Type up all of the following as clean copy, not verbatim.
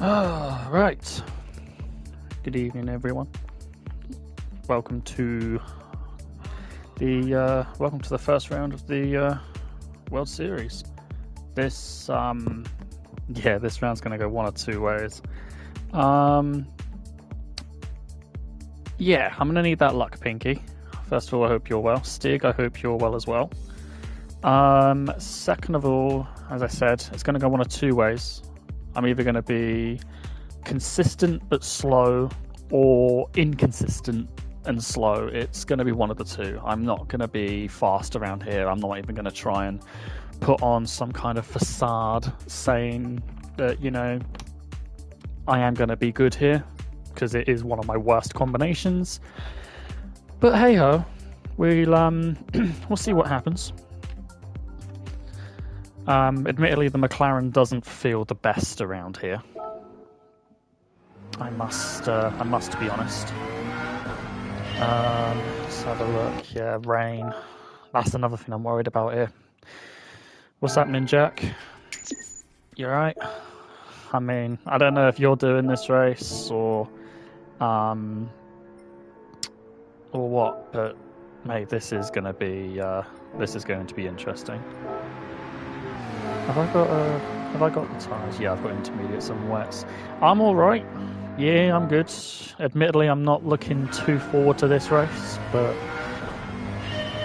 Right. Good evening, everyone. Welcome to the first round of the World Series. This this round's gonna go one or two ways. I'm gonna need that luck, Pinky. First of all, I hope you're well. Stig, I hope you're well as well. Second of all, as I said, it's gonna go one or two ways. I'm either gonna be consistent but slow, or inconsistent and slow. It's going to be one of the two. I'm not going to be fast around here. I'm not even going to try and put on some kind of facade saying that, I am going to be good here, because it is one of my worst combinations. But hey ho, we'll see what happens. Admittedly, the McLaren doesn't feel the best around here. I must be honest. Let's have a look. Yeah, rain. That's another thing I'm worried about here. What's happening, Jack? You alright? I mean, I don't know if you're doing this race or what, but mate, this is going to be interesting. Have I got the tyres? Yeah, I've got intermediates and wets. I'm alright. Yeah, I'm good. Admittedly, I'm not looking too forward to this race, but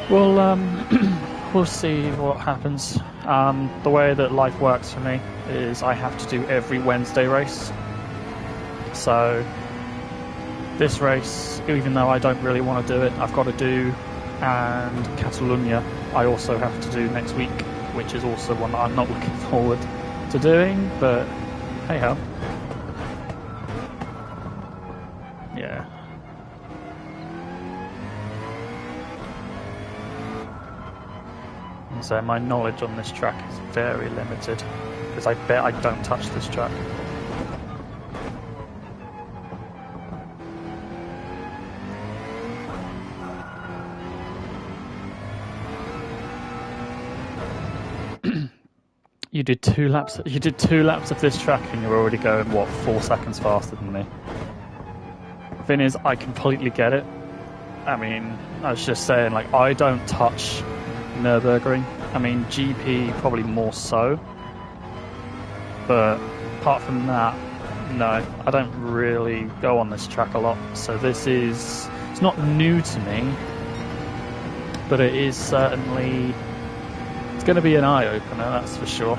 we'll see what happens. The way that life works for me is I have to do every Wednesday race. So this race, even though I don't really want to do it, I've got to do, and Catalunya I also have to do next week, which is also one that I'm not looking forward to doing, but hey ho. Yeah. And so my knowledge on this track is very limited, because I bet I don't touch this track. You did two laps of this track and you're already going, what, 4 seconds faster than me. Thing is, I completely get it. I mean, I was just saying, like, I don't touch Nürburgring. I mean, GP probably more so. But apart from that, no, I don't really go on this track a lot. So it's not new to me, but it is certainly, it's going to be an eye-opener, that's for sure.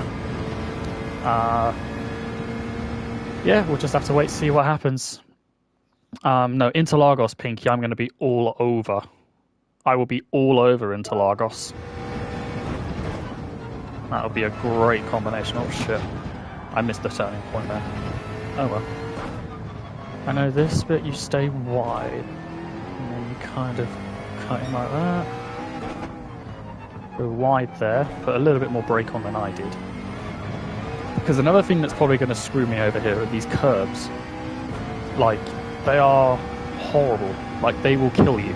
We'll just have to wait to see what happens. No, Interlagos, Pinky, I'm going to be all over. I will be all over Interlagos. That would be a great combination. Oh shit, I missed the turning point there. Oh well. I know this bit you stay wide, and then you kind of cut in like that. Go wide there, put a little bit more brake on than I did. Because another thing that's probably going to screw me over here are these curbs. Like, they are horrible. Like, they will kill you.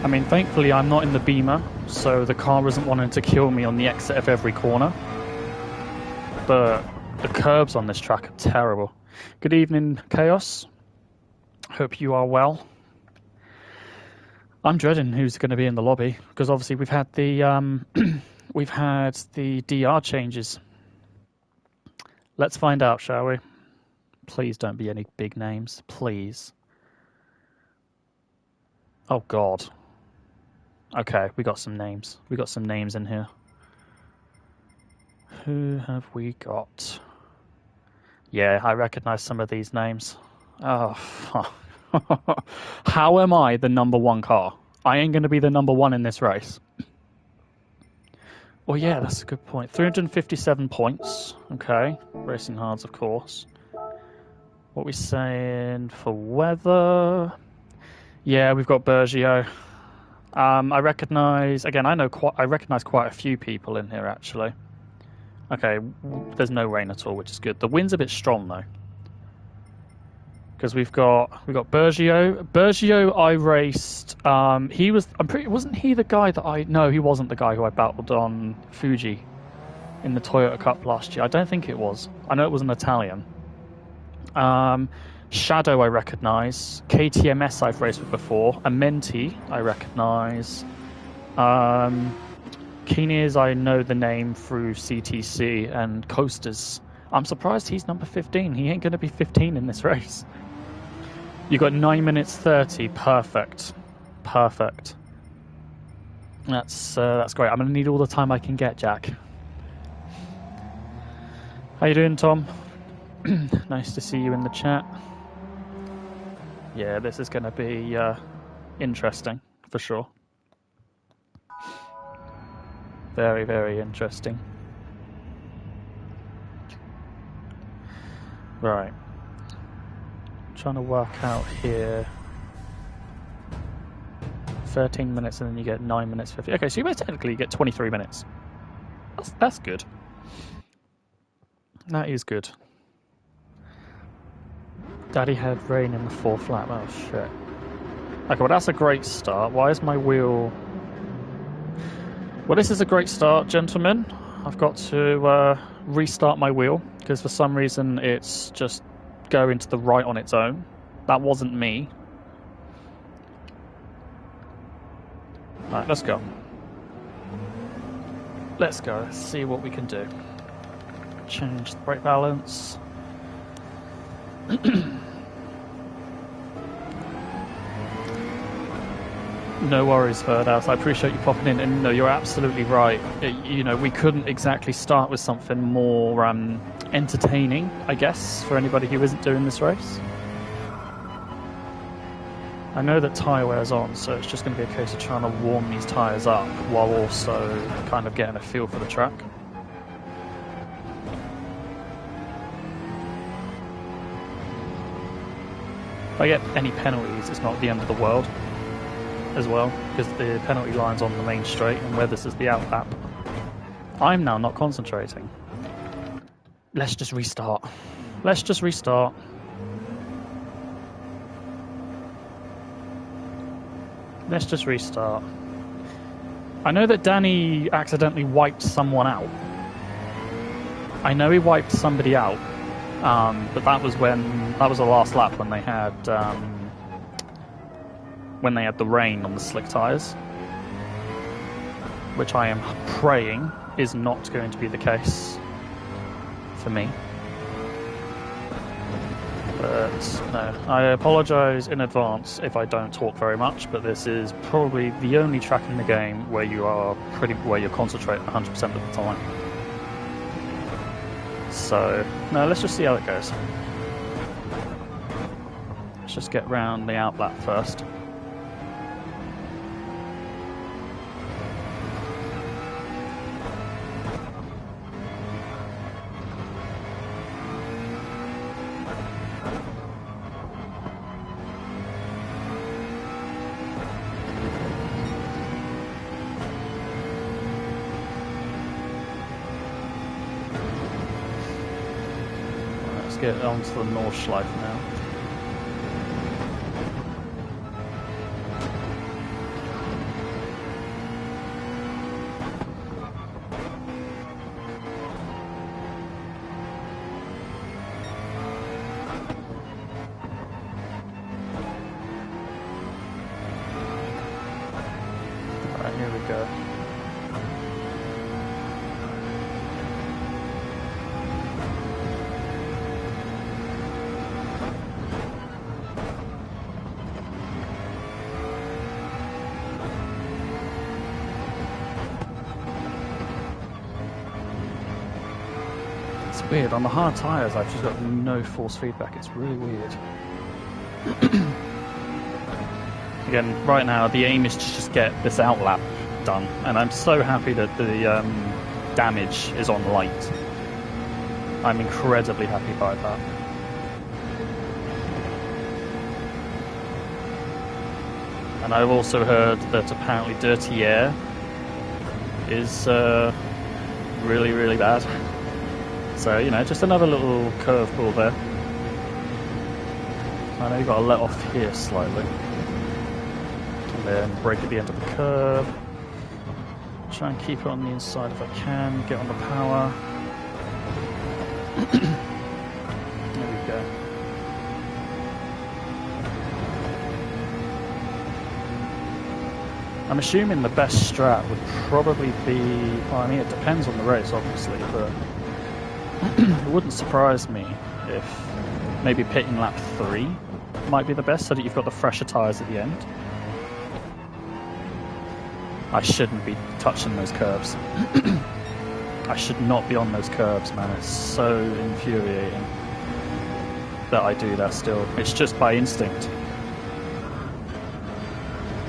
I mean, thankfully I'm not in the Beamer, so the car isn't wanting to kill me on the exit of every corner. But the curbs on this track are terrible. Good evening, Chaos. Hope you are well. I'm dreading who's going to be in the lobby, because obviously we've had the DR changes. Let's find out, shall we? Please don't be any big names, please. Oh God. Okay, we got some names. We got some names in here. Who have we got? Yeah, I recognize some of these names. Oh, how am I the number one car? I ain't going to be the number one in this race. Oh yeah, that's a good point. 357 points. Okay, racing hards, of course. What we saying for weather? Yeah, we've got Bergio. I recognise quite a few people in here actually. Okay, there's no rain at all, which is good. The wind's a bit strong though, because we've got Bergio. Bergio, I raced. Wasn't he the guy that I? No, he wasn't the guy who I battled on Fuji. in the Toyota Cup last year. I don't think it was. I know it was an Italian. Shadow I recognise. KTMS I've raced with before. Amenti I recognise. Keeners I know the name through CTC, and Coasters. I'm surprised he's number 15. He ain't going to be 15 in this race. You got 9 minutes 30. Perfect. Perfect. That's great. I'm going to need all the time I can get, Jack. How you doing, Tom? Nice to see you in the chat. Yeah, this is going to be interesting, for sure. Very, very interesting. Right. I'm trying to work out here. 13 minutes and then you get 9 minutes 50. Okay, so you technically get 23 minutes. That's good. That is good. Daddy had rain in the 4th lap. Oh shit. Okay, well that's a great start. Why is my wheel... Well, this is a great start, gentlemen. I've got to restart my wheel because for some reason it's just going to the right on its own. That wasn't me. Right, let's go. Let's go. Let's see what we can do. Change the brake balance. No worries, Ferdows. I appreciate you popping in. And no, you're absolutely right. You know, we couldn't exactly start with something more entertaining, I guess, for anybody who isn't doing this race. I know that tyre wear's on, so it's just going to be a case of trying to warm these tyres up while also kind of getting a feel for the track. If I get any penalties, it's not the end of the world as well, because the penalty line's on the main straight and where this is the out lap. I'm now not concentrating. Let's just restart. Let's just restart. Let's just restart. I know that Danny accidentally wiped someone out. I know he wiped somebody out, but that was the last lap when they had the rain on the slick tyres, which I am praying is not going to be the case for me. But no, I apologise in advance if I don't talk very much, but this is probably the only track in the game where you're concentrating 100% of the time. So, no, let's just see how it goes. Let's just get round the out lap first. Get onto the North Schleife now. Alright, here we go. Weird, on the hard tyres I've just got no force feedback, it's really weird. Again, right now the aim is to just get this out lap done, and I'm so happy that the damage is on light. I'm incredibly happy by that. And I've also heard that apparently dirty air is really, really bad. So, you know, just another little curveball there. I know you've got to let off here slightly. And then brake at the end of the curve. Try and keep it on the inside if I can. Get on the power. There we go. I'm assuming the best strat would probably be, well, I mean, it depends on the race, obviously, but it wouldn't surprise me if maybe pitting lap 3 might be the best, so that you've got the fresher tyres at the end. I shouldn't be touching those curves. I should not be on those curves, man. It's so infuriating that I do that still. It's just by instinct.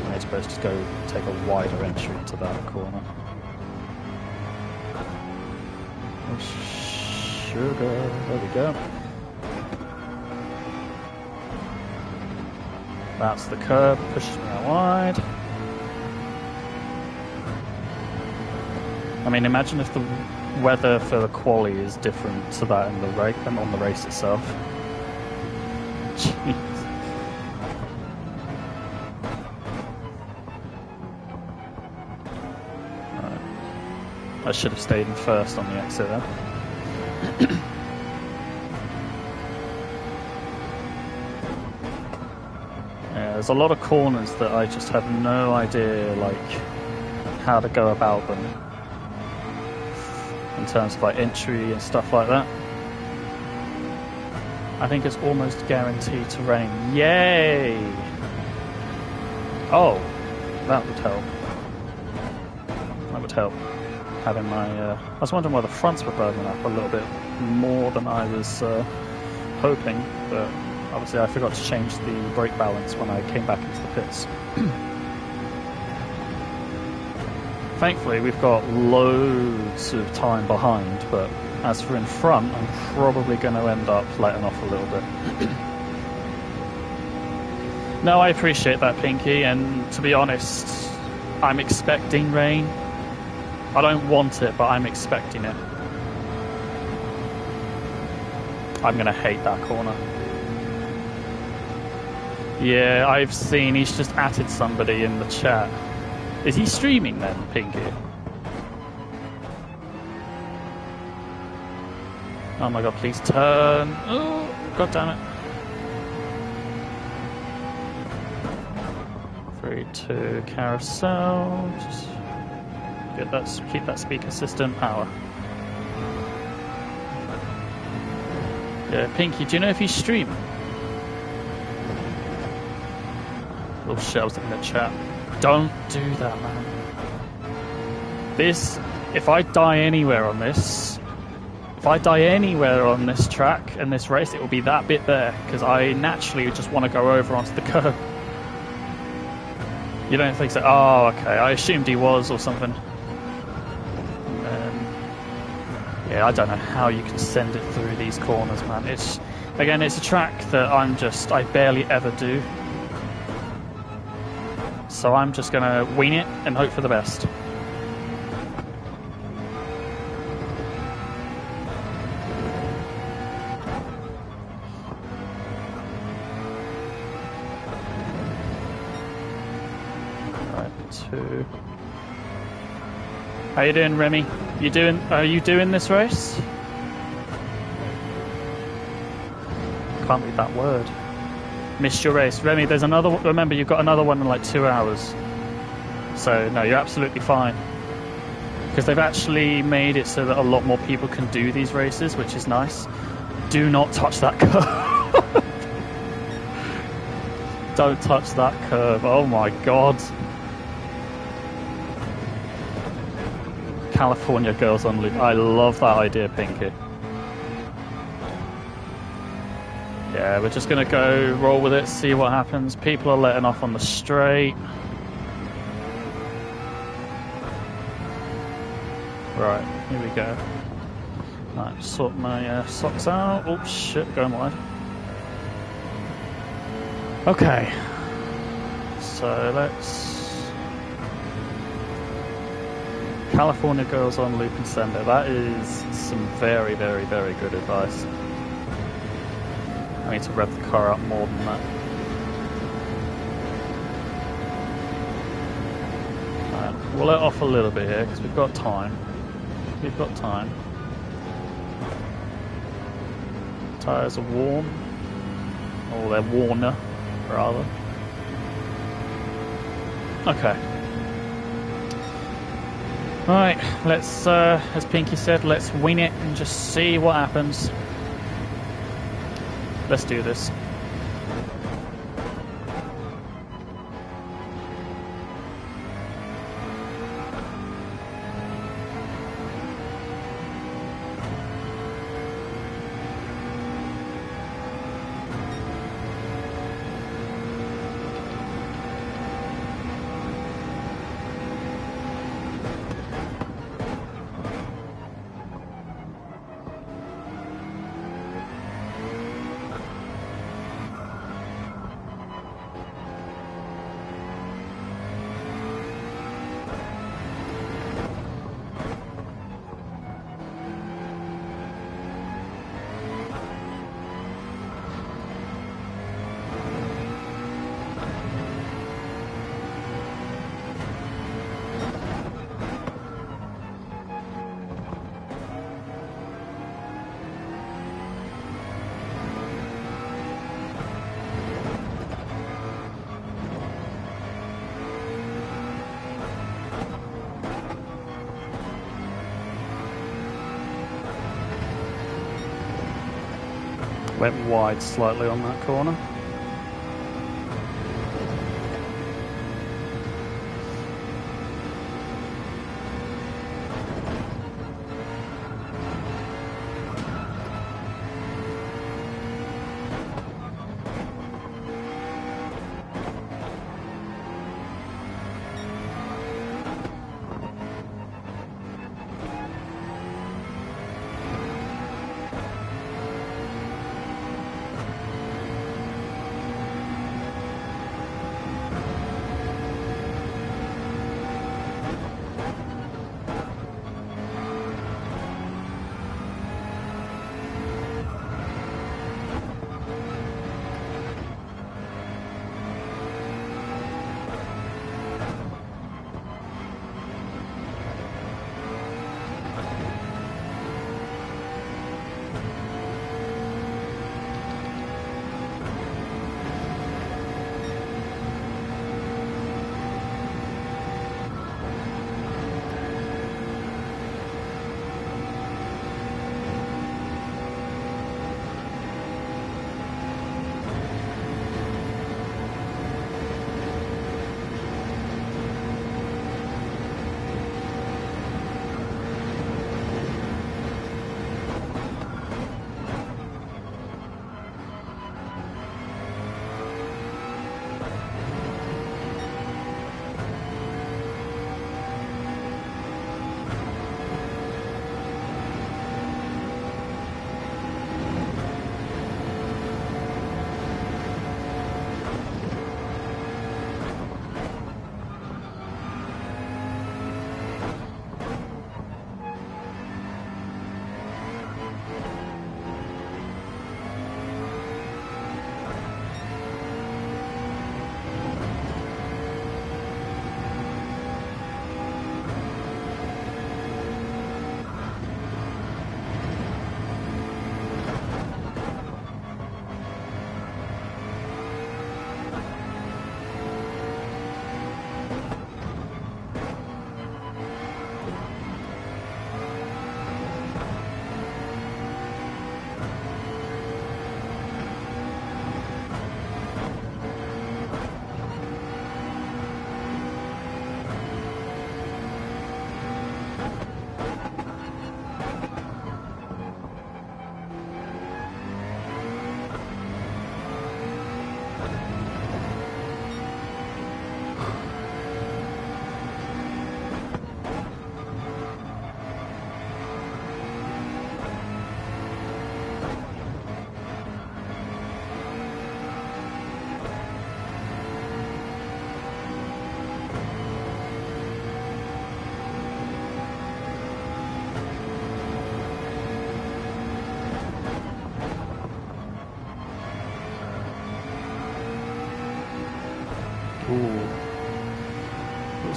I'm supposed to go take a wider entry into that corner. Oh, sugar. There we go. That's the curb. Pushes me out wide. I mean, imagine if the weather for the quali is different to that in the race than on the race itself. Jeez. Right. I should have stayed in first on the exit there. Yeah, there's a lot of corners that I just have no idea, like, how to go about them. In terms of like entry and stuff like that. I think it's almost guaranteed to rain. Yay! Oh, that would help. That would help. Having my, I was wondering why the fronts were burning up a little bit more than I was hoping, but obviously I forgot to change the brake balance when I came back into the pits. Thankfully, we've got loads of time behind, but as for in front, I'm probably going to end up letting off a little bit. No, I appreciate that, Pinky, and to be honest, I'm expecting rain. I don't want it, but I'm expecting it. I'm going to hate that corner. Yeah, I've seen he's just added somebody in the chat. Is he streaming then, Pinky? Oh my god, please turn. Oh, god damn it. 3, 2, carousel. Just get that, keep that speaker system power. Yeah, Pinky, do you know if he's streaming? Oh shit, I was looking at chat. Don't do that, man. This, if I die anywhere on this, track and this race, it will be that bit there, because I naturally just want to go over onto the curb. You don't think so? Oh, okay. I assumed he was or something. Yeah, I don't know how you can send it through these corners, man. It's a track that I barely ever do. So I'm just going to wing it and hope for the best. Right, 2. How you doing, Remy? Are you doing this race? Can't read that word. Missed your race. Remy, there's another. Remember, you've got another one in like 2 hours. So, no, you're absolutely fine. Because they've actually made it so that a lot more people can do these races, which is nice. Do not touch that curve. Don't touch that curve. Oh my god. California girls on loop. I love that idea, Pinky. Yeah, we're just going to go roll with it, see what happens. People are letting off on the straight. Right, here we go. Right, sort my socks out. Oh shit, going wide. Okay. So let's... California girls on loop and sender. That is some very, very, very good advice. I need to rev the car up more than that. Right. We'll let off a little bit here because we've got time. We've got time. Tyres are warm. Or they're worner, rather. Okay. Right, let's, as Pinky said, let's wing it and just see what happens. Let's do this. Went wide slightly on that corner.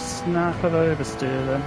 snap of oversteer then.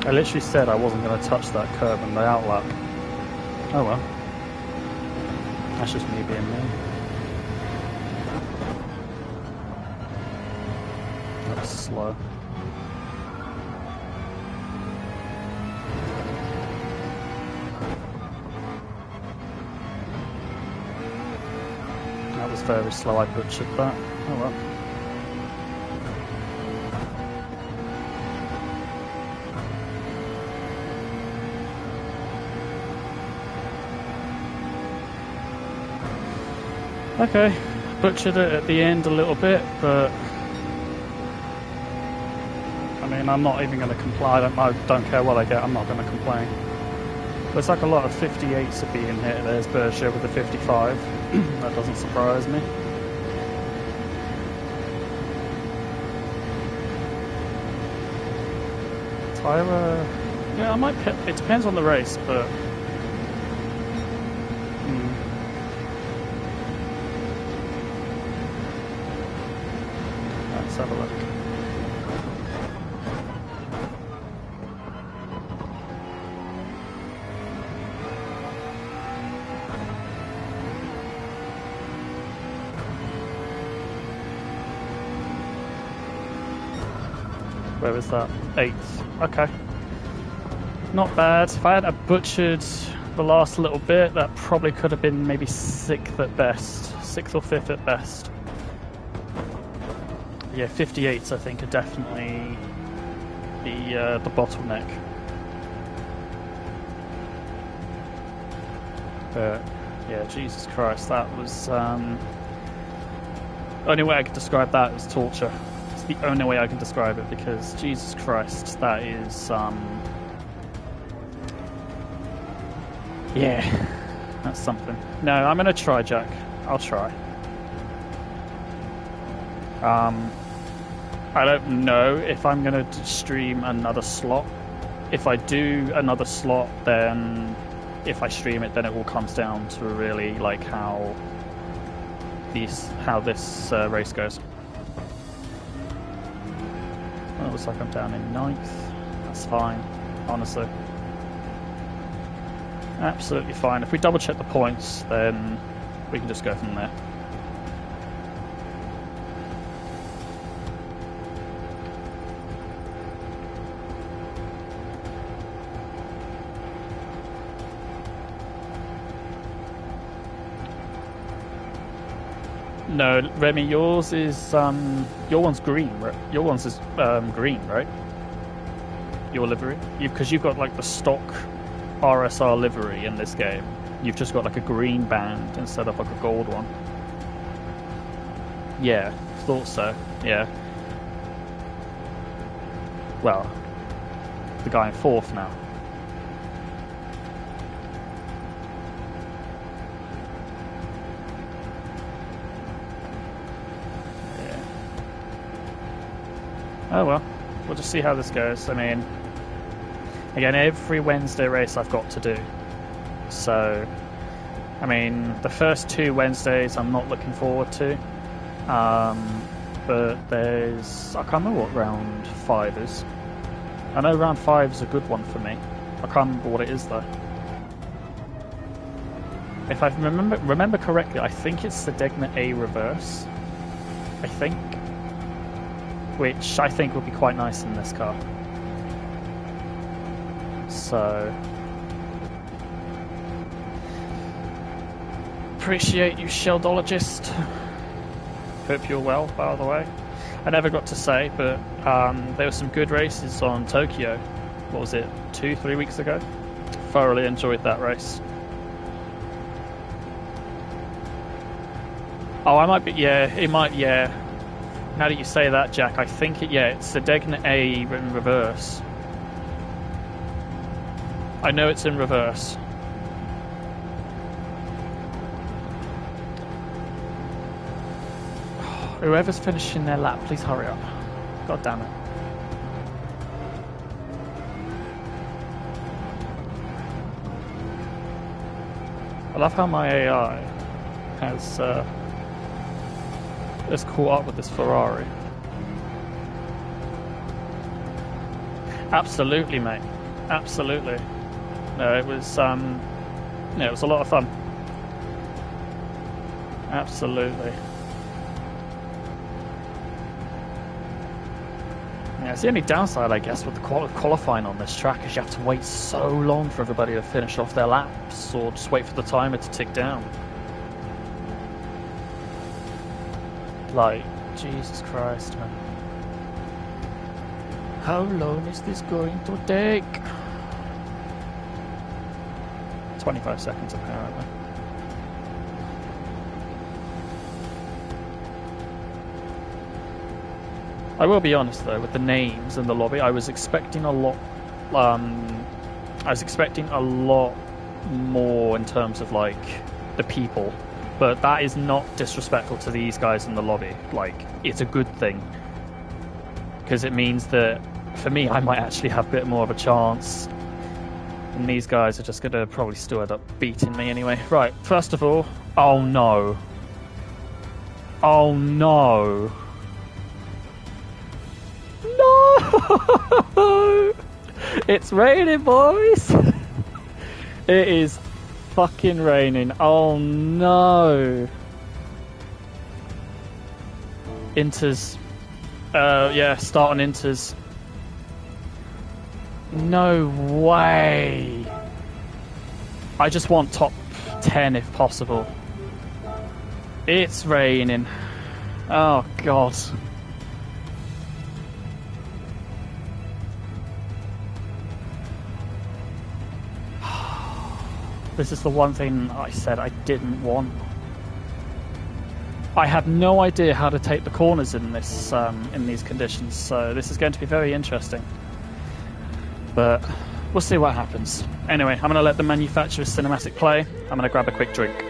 I literally said I wasn't going to touch that curb in the outlap. Oh well. That's just me being me. That was slow. That was very slow, I butchered that. Oh well. Okay, butchered it at the end a little bit, but I mean, I'm not even going to complain. I don't care what I get, I'm not going to complain. Looks like a lot of 58s are being hit. There's Berkshire with the 55. That doesn't surprise me. Tyler, yeah, I might pick, it depends on the race, but let's have a look. Where is that? 8th. Okay. Not bad. If I had butchered the last little bit, that probably could have been maybe 6th at best. 6th or 5th at best. Yeah, 58s I think are definitely the bottleneck. But yeah, Jesus Christ, that was only way I could describe that is torture. It's the only way I can describe it, because Jesus Christ, that is yeah, that's something. No, I'm gonna try, Jack. I'll try. I don't know if I'm gonna stream another slot. If I do another slot, then if I stream it, then it all comes down to really like how this race goes. Well, it looks like I'm down in 9th. That's fine, honestly. Absolutely fine. If we double check the points, then we can just go from there. No, Remy, yours is your one's green. Your one's is green, right? Your livery, because you've got like the stock RSR livery in this game. You've just got like a green band instead of like a gold one. Yeah, thought so. Yeah. Well, the guy in fourth now. Yeah. Oh well, we'll just see how this goes. I mean, again, every Wednesday race I've got to do. So, I mean, the first 2 Wednesdays I'm not looking forward to. But there's... I can't remember what round 5 is. I know round 5 is a good one for me. I can't remember what it is though. If I remember correctly, I think it's the Degna A reverse. I think. Which I think would be quite nice in this car. So... appreciate you, Sheldologist. Hope you're well, by the way. I never got to say, but there were some good races on Tokyo. What was it, 2-3 weeks ago? Thoroughly enjoyed that race. Oh, I might be, yeah, it might, yeah. Now that you say that, Jack, I think it's the Degna A in reverse. I know it's in reverse. Whoever's finishing their lap, please hurry up. God damn it. I love how my AI has caught up with this Ferrari. Absolutely, mate. Absolutely. No, it was it was a lot of fun. Absolutely. Yeah, it's the only downside, I guess, with the qualifying on this track is you have to wait so long for everybody to finish off their laps, or just wait for the timer to tick down. Like, Jesus Christ, man. How long is this going to take? 25 seconds, apparently. I will be honest though, with the names in the lobby, I was expecting a lot. I was expecting a lot more in terms of like the people, but that is not disrespectful to these guys in the lobby. Like, it's a good thing because it means that for me, I might actually have a bit more of a chance. And these guys are just gonna probably still end up beating me anyway. Right, first of all, oh no, oh no. No! It's raining, boys! It is fucking raining. Oh no! Inters. Yeah, start on Inters. No way! I just want top 10 if possible. It's raining. Oh god. This is the one thing I said I didn't want. I have no idea how to take the corners in this in these conditions, so this is going to be very interesting. But we'll see what happens. Anyway, I'm going to let the manufacturer's cinematic play. I'm going to grab a quick drink.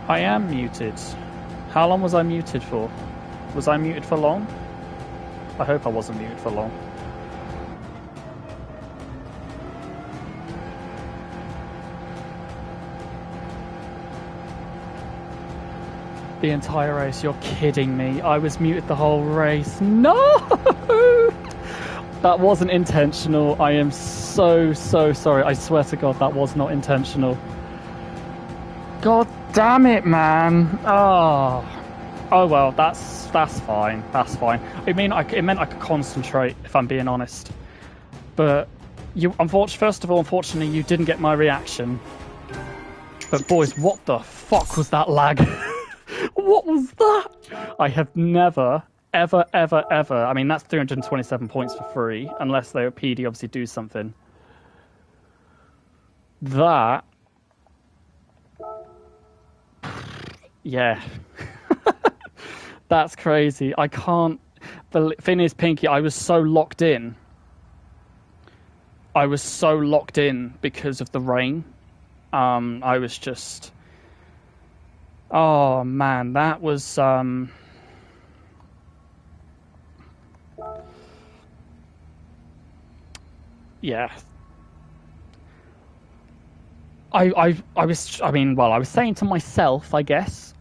I am muted. How long was I muted for? Was I muted for long? I hope I wasn't muted for long. The entire race? You're kidding me. I was muted the whole race. No! That wasn't intentional. I am so sorry. I swear to God, that was not intentional. God damn it, man. Oh well, that's fine. That's fine. It meant I could concentrate, if I'm being honest. But unfortunately, you didn't get my reaction. But boys, what the fuck was that lag? What was that? I have never, ever, I mean, that's 327 points for free, unless they PD obviously do something. That... Yeah. That's crazy. I can't... The thing is, Pinky, I was so locked in. I was so locked in because of the rain. I was just... Oh, man, that was... Yeah. I was saying to myself, I guess,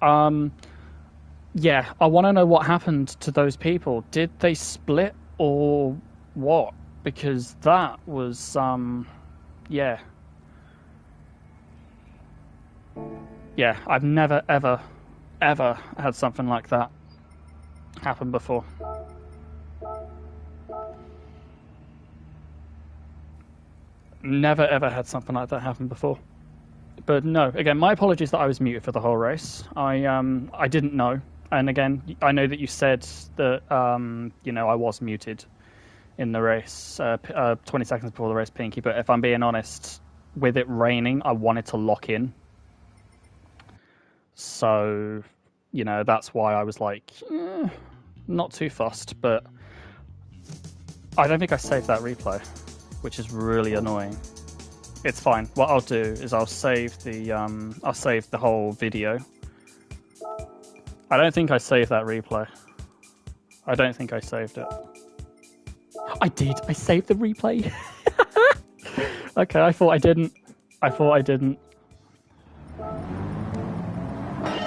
yeah, I want to know what happened to those people. Did they split or what? Because that was, yeah. Yeah, I've never, ever had something like that happen before. Never, ever had something like that happen before. But no, again, my apologies that I was muted for the whole race. I didn't know. And again, I know that you said that, you know, I was muted in the race, 20 seconds before the race, Pinky. But if I'm being honest, with it raining, I wanted to lock in. So, you know, that's why I was like, not too fussed. But I don't think I saved that replay, which is really annoying. It's fine. What I'll do is I'll save the whole video. I don't think I saved that replay. I don't think I saved it. I did. I saved the replay. Okay, I thought I didn't.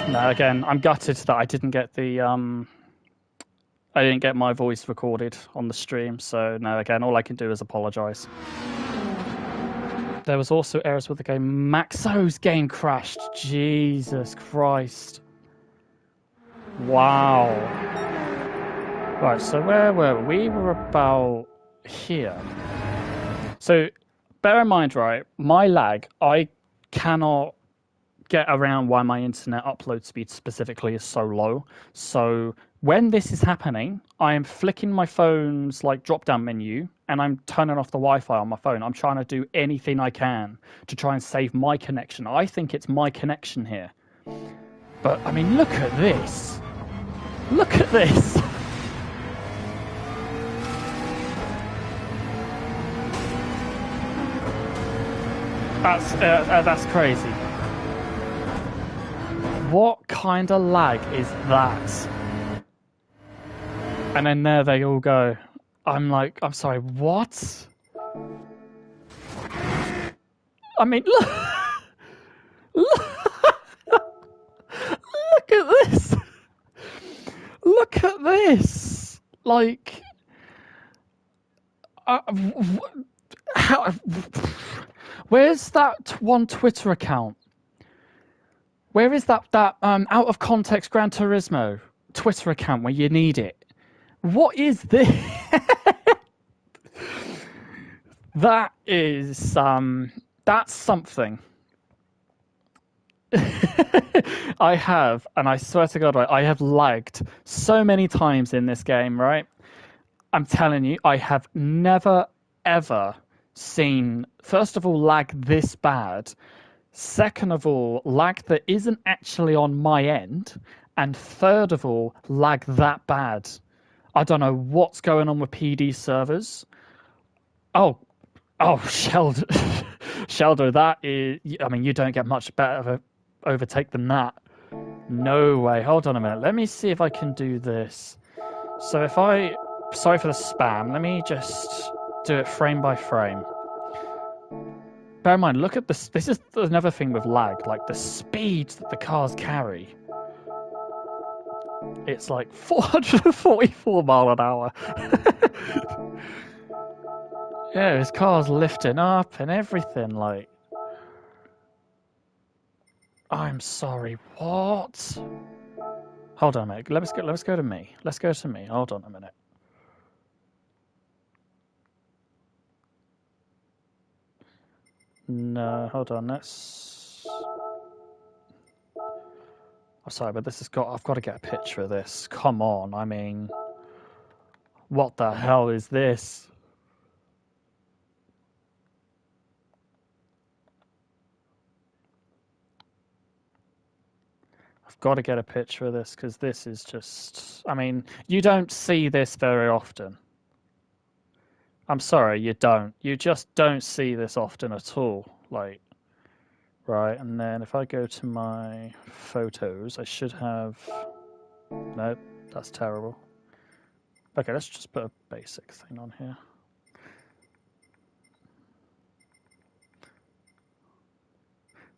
No, again, I'm gutted that I didn't get the I didn't get my voice recorded on the stream. So no, again, all I can do is apologise. There was also errors with the game. Maxo's game crashed. Jesus Christ. Wow. Right, so where were we? We were about here. So bear in mind, right, my lag, I cannot get around why my internet upload speed specifically is so low. So when this is happening, I am flicking my phone's like drop-down menu and I'm turning off the Wi-Fi on my phone. I'm trying to do anything I can to try and save my connection. I think it's my connection here. But, I mean, look at this. Look at this. That's crazy. What kind of lag is that? And then there they all go. I'm like, I'm sorry, what? I mean, look at this. Look at this. Like, where's that one Twitter account? Where is that out of context Gran Turismo Twitter account where you need it? What is this? That is that's something. I have, and I swear to God, right, I have lagged so many times in this game, right? I'm telling you, I have never, ever seen, first of all, lag this bad. Second of all, lag that isn't actually on my end. And third of all, lag that bad. I don't know what's going on with PD servers. Oh, Sheldo. Sheldo, that is, I mean, you don't get much better of a overtake than that. No way. Hold on a minute. Let me see if I can do this. So if I... Sorry for the spam. Let me just do it frame by frame. Bear in mind, look at this. This is another thing with lag. Like, the speeds that the cars carry. It's like 444 mile an hour. Yeah, his car's lifting up and everything, like... I'm sorry, what? Hold on a minute. Let's go to me. Let's go to me. Hold on a minute. No, hold on. Let's... I'm sorry, but I've got to get a picture of this. Come on, I mean... What the hell is this? I've got to get a picture of this because this is just... I mean, you don't see this very often. I'm sorry, you don't. You just don't see this often at all. Like, right, and then if I go to my photos, I should have... No, that's terrible. Okay, let's just put a basic thing on here.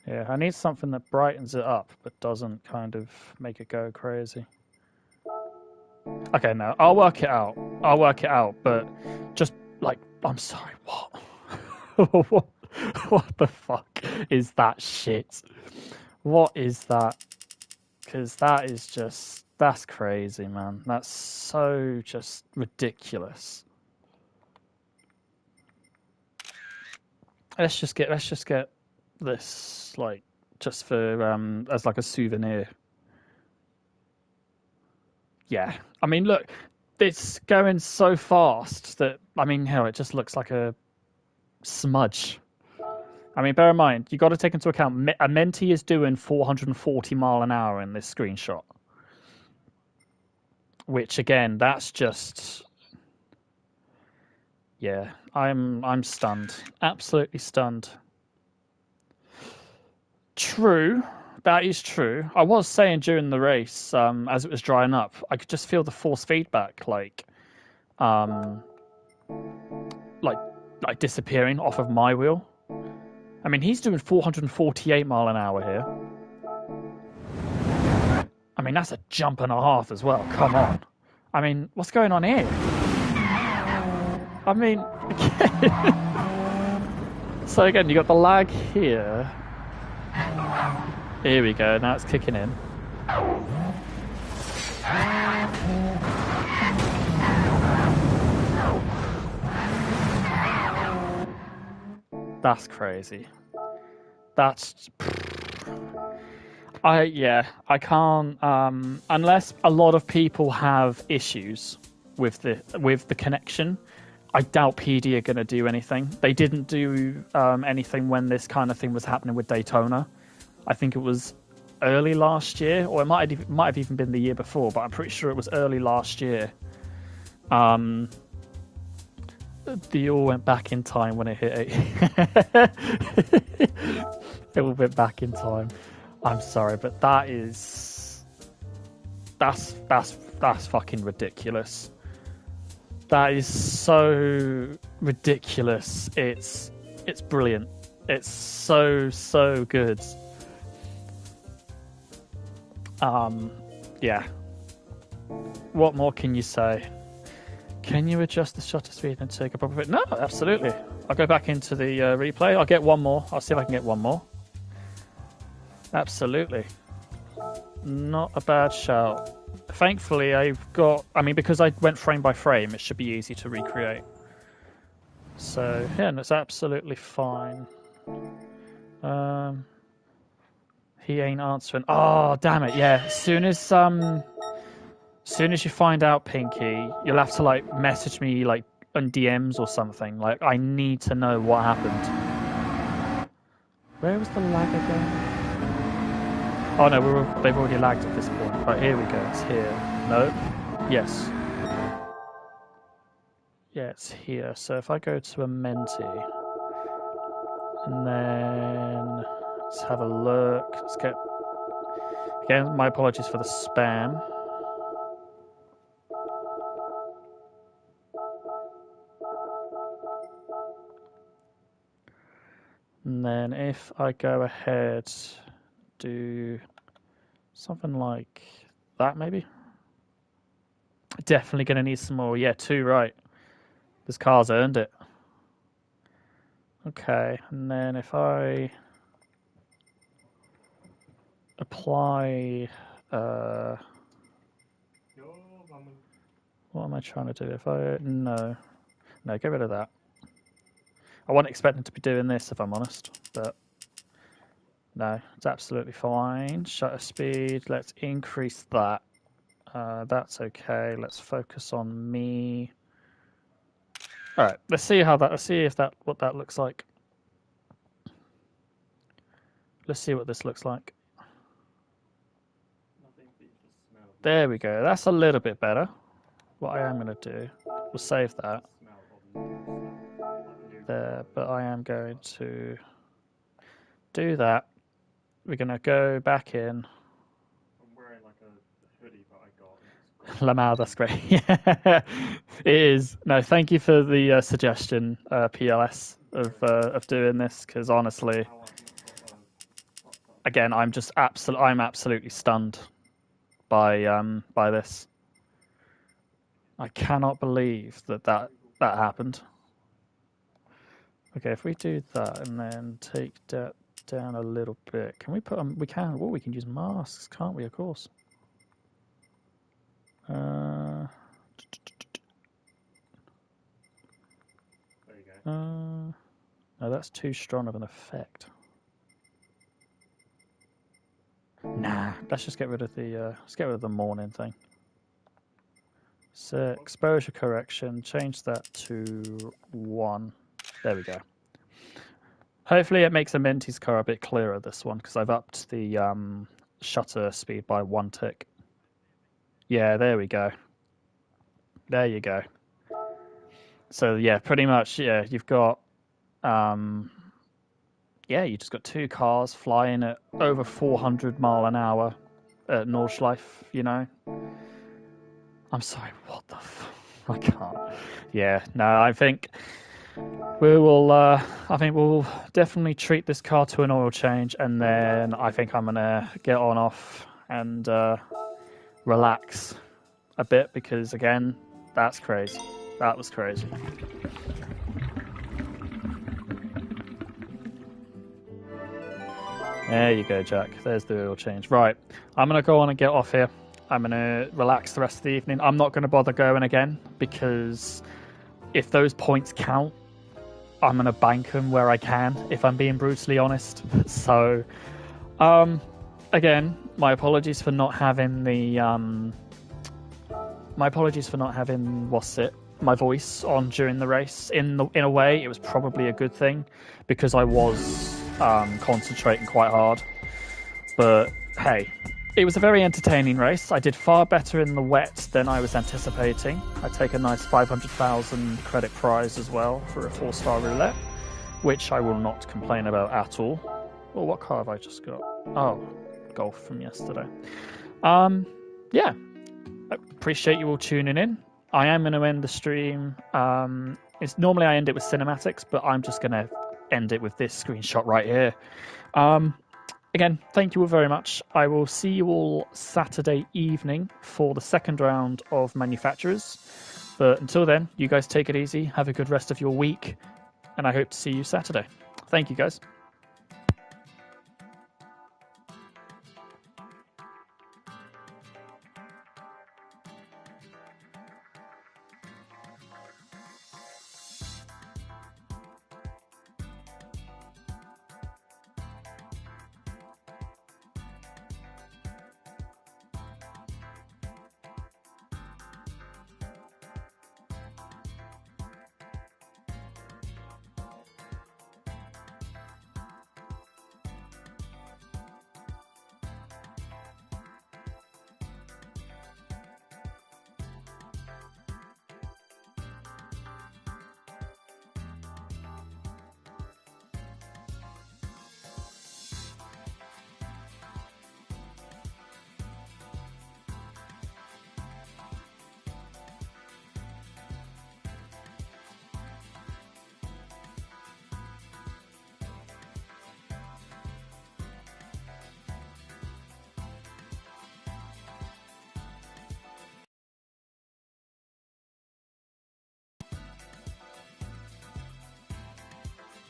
Yeah, I need something that brightens it up, but doesn't kind of make it go crazy. Okay, no, I'll work it out. I'll work it out, but just, like, I'm sorry, what? What the fuck is that shit? What is that? Because that is just, that's crazy, man. That's so just ridiculous. Let's just get this, like, just for as like a souvenir. Yeah, I mean, look, it's going so fast that, I mean, hell, it just looks like a smudge. I mean, bear in mind, you got to take into account a Menti is doing 440 mile an hour in this screenshot, which again, that's just, yeah, I'm stunned, absolutely stunned. True, that is true. I was saying during the race, as it was drying up, I could just feel the force feedback, like disappearing off of my wheel. I mean, he's doing 448 mile an hour here. I mean, that's a jump and a half as well. Come on. I mean, what's going on here? I mean, so again, you got the lag here. Here we go. Now it's kicking in. That's crazy. That's... I can't, unless a lot of people have issues with the connection. I doubt PD are going to do anything. They didn't do anything when this kind of thing was happening with Daytona. I think it was early last year, or it might have even been the year before, but I'm pretty sure it was early last year. They all went back in time when it hit 8. It all went back in time. I'm sorry, but that's fucking ridiculous. That is so ridiculous. It's brilliant. It's so good. Yeah. What more can you say? Can you adjust the shutter speed and take a proper bit? No, absolutely. I'll go back into the replay. I'll get one more. I'll see if I can get one more. Absolutely. Not a bad shout. Thankfully, because I went frame by frame, it should be easy to recreate. So, yeah, that's absolutely fine. He ain't answering. Oh, damn it, yeah. As soon as you find out, Pinky, you'll have to, like, message me, like, on DMs or something. Like, I need to know what happened. Where was the lag again? Oh, no, they've already lagged at this point. Right, here we go. It's here. No? Yes. Yeah, it's here. So if I go to a Menti, and then let's have a look. Let's get... again, my apologies for the spam. And then if I go ahead, do something like that maybe. Definitely going to need some more. Yeah, 2 right. This car's earned it. Okay, and then if I apply, what am I trying to do? If I, no, get rid of that. I wasn't expecting to be doing this, if I'm honest, but no, it's absolutely fine. Shutter speed, let's increase that. That's okay. Let's focus on me. All right, let's see how that. Let's see if that what that looks like. Let's see what this looks like. There we go. That's a little bit better. What I am going to do, we'll save that there, but I am going to do that. We're going to go back in. I'm wearing like a hoodie that I got. Lamau, that's great. Yeah, it is. No, thank you for the suggestion, PLS, of doing this, because honestly, again, I'm absolutely stunned by this. I cannot believe that happened. Okay, if we do that and then take that down a little bit, can we put them? We can. Well, we can use masks, can't we? Of course. There you go. No, that's too strong of an effect. Nah, let's just get rid of the morning thing. So exposure correction, change that to 1. There we go. Hopefully it makes a Minty's car a bit clearer, this one, because I've upped the shutter speed by 1 tick. Yeah, there we go. There you go. So yeah, pretty much, yeah, you've got yeah, you just got 2 cars flying at over 400 mile an hour at Nordschleife, you know. I'm sorry, what the I can't. Yeah, no, I think we will, I think we'll definitely treat this car to an oil change, and then I think I'm going to get on off and relax a bit, because again, that's crazy. That was crazy. There you go, Jack. There's the oil change. Right, I'm going to go on and get off here. I'm going to relax the rest of the evening. I'm not going to bother going again, because if those points count, I'm going to bank them where I can, if I'm being brutally honest. So, again, my apologies for not having the, my voice on during the race. In a way, it was probably a good thing, because I was concentrating quite hard. But hey, it was a very entertaining race. I did far better in the wet than I was anticipating. I take a nice 500,000 credit prize as well for a 4-star roulette, which I will not complain about at all. Well, what car have I just got? Oh, Golf from yesterday. Yeah, I appreciate you all tuning in. I am going to end the stream. It's normally I end it with cinematics, but I'm just going to end it with this screenshot right here. Again, thank you all very much. I will see you all Saturday evening for the 2nd round of manufacturers. But until then, you guys take it easy. Have a good rest of your week. And I hope to see you Saturday. Thank you, guys.